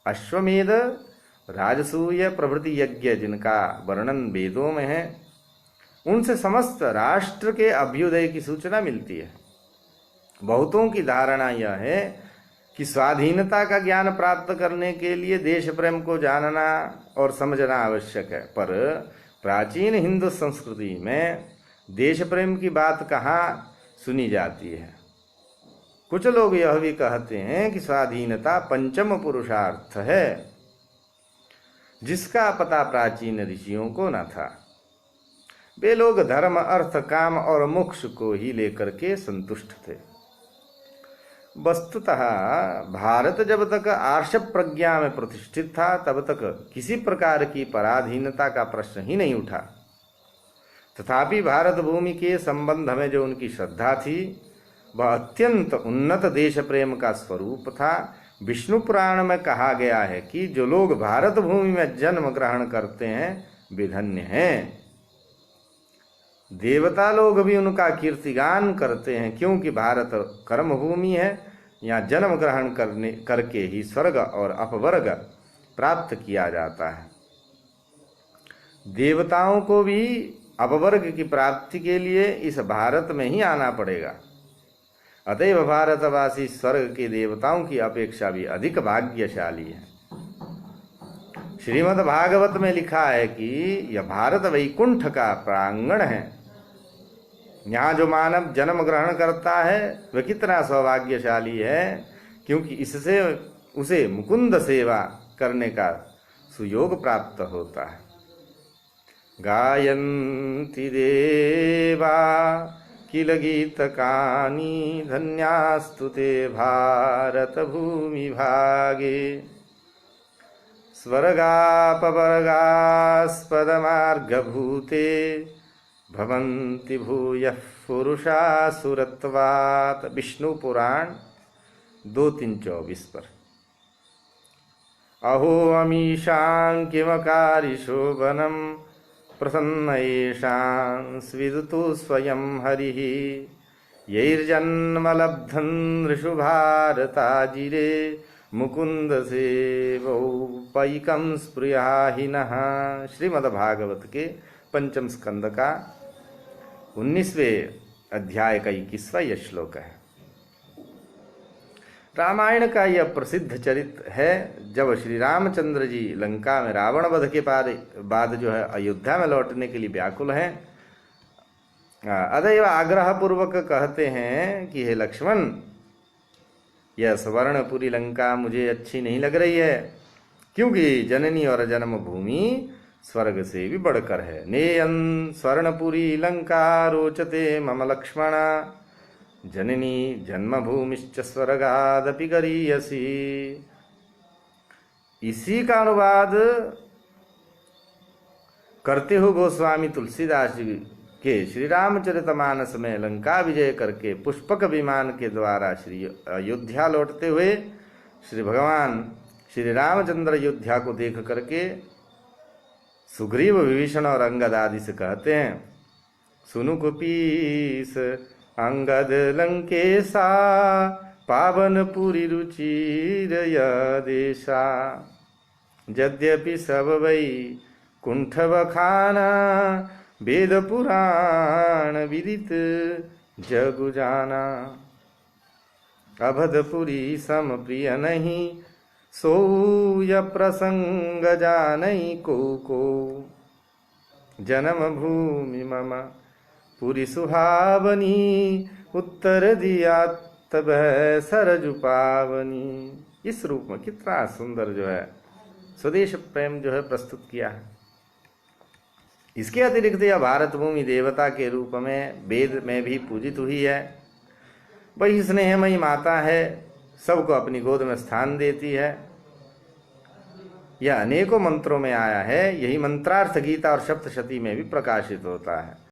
अश्वमेध, राजसूय प्रभृति यज्ञ जिनका वर्णन वेदों में है, उनसे समस्त राष्ट्र के अभ्युदय की सूचना मिलती है। बहुतों की धारणा यह है कि स्वाधीनता का ज्ञान प्राप्त करने के लिए देश प्रेम को जानना और समझना आवश्यक है, पर प्राचीन हिंदू संस्कृति में देश प्रेम की बात कहाँ सुनी जाती है। कुछ लोग यह भी कहते हैं कि स्वाधीनता पंचम पुरुषार्थ है, जिसका पता प्राचीन ऋषियों को न था। वे लोग धर्म, अर्थ, काम और मोक्ष को ही लेकर के संतुष्ट थे। वस्तुतः भारत जब तक आर्ष प्रज्ञा में प्रतिष्ठित था, तब तक किसी प्रकार की पराधीनता का प्रश्न ही नहीं उठा। तथापि भारत भूमि के संबंध में जो उनकी श्रद्धा थी, वह अत्यंत उन्नत देश प्रेम का स्वरूप था। विष्णु पुराण में कहा गया है कि जो लोग भारत भूमि में जन्म ग्रहण करते हैं, वे धन्य हैं। देवता लोग भी उनका कीर्तिगान करते हैं, क्योंकि भारत कर्म भूमि है। यहाँ जन्म ग्रहण करके ही स्वर्ग और अपवर्ग प्राप्त किया जाता है। देवताओं को भी अपवर्ग की प्राप्ति के लिए इस भारत में ही आना पड़ेगा। अतएव भारतवासी स्वर्ग के देवताओं की अपेक्षा भी अधिक भाग्यशाली है। श्रीमद् भागवत में लिखा है कि यह भारत वैकुंठ का प्रांगण है। यहाँ जो मानव जन्म ग्रहण करता है वह कितना सौभाग्यशाली है, क्योंकि इससे उसे मुकुंद सेवा करने का सुयोग प्राप्त होता है। गायन्ति देवा किल गीतकानि धन्यास्तु ते भारत भूमि भागे स्वर्गापवर्गास्पदमार्गभूते भवन्ति भूयः पुरुषा सुरत्वात्। विष्णु पुराण 2:3-24 पर। अहो अमीशां किमकारि शोभनं प्रसन्न येषां स्विदुतु स्वयं हरिः यैर्जन्म लब्धं नृषु भारताजिरे मुकुंद सेवौपैकं स्पृहाहिनः। श्रीमद्भागवत के पंचम स्कंद का 19वें अध्याय का 21वां यह श्लोक है। रामायण का यह प्रसिद्ध चरित्र है। जब श्री रामचंद्र जी लंका में रावण वध के बाद जो है अयोध्या में लौटने के लिए व्याकुल हैं, अतएव आग्रह पूर्वक कहते हैं कि हे लक्ष्मण, यह स्वर्णपुरी लंका मुझे अच्छी नहीं लग रही है, क्योंकि जननी और जन्मभूमि स्वर्ग से भी बढ़कर है। नेयं स्वर्णपुरी लंका रोचते मम लक्ष्मण जननी जन्मभूमिश्च स्वर्गादपि गरीयसी। इसी का अनुवाद करते हुए गोस्वामी तुलसीदास जी के श्री रामचरितमानस में लंका विजय करके पुष्पक विमान के द्वारा श्री अयोध्या लौटते हुए श्री भगवान श्री रामचंद्र अयोध्या को देख करके सुग्रीव, विभीषण और अंगद आदि से कहते हैं, सुनु कुपीस अंगद लंकेशा पावन पुरी रुचिर देशा यद्यपि सब वै कुंठ बखाना वेद पुराण विदित जगु जाना। अभदपुरी सम प्रिय नहीं सोय प्रसंग जानई को जन्म भूमि मम पुरी सुहावनी उत्तर दिया तब सरजु पावनी। इस रूप में कितना सुंदर जो है स्वदेश प्रेम जो है प्रस्तुत किया है। इसके अतिरिक्त यह भारत भूमि देवता के रूप में वेद में भी पूजित हुई है। वही स्नेहमयी माता है, सबको अपनी गोद में स्थान देती है। यह अनेकों मंत्रों में आया है। यही मंत्रार्थ गीता और सप्तशती में भी प्रकाशित होता है।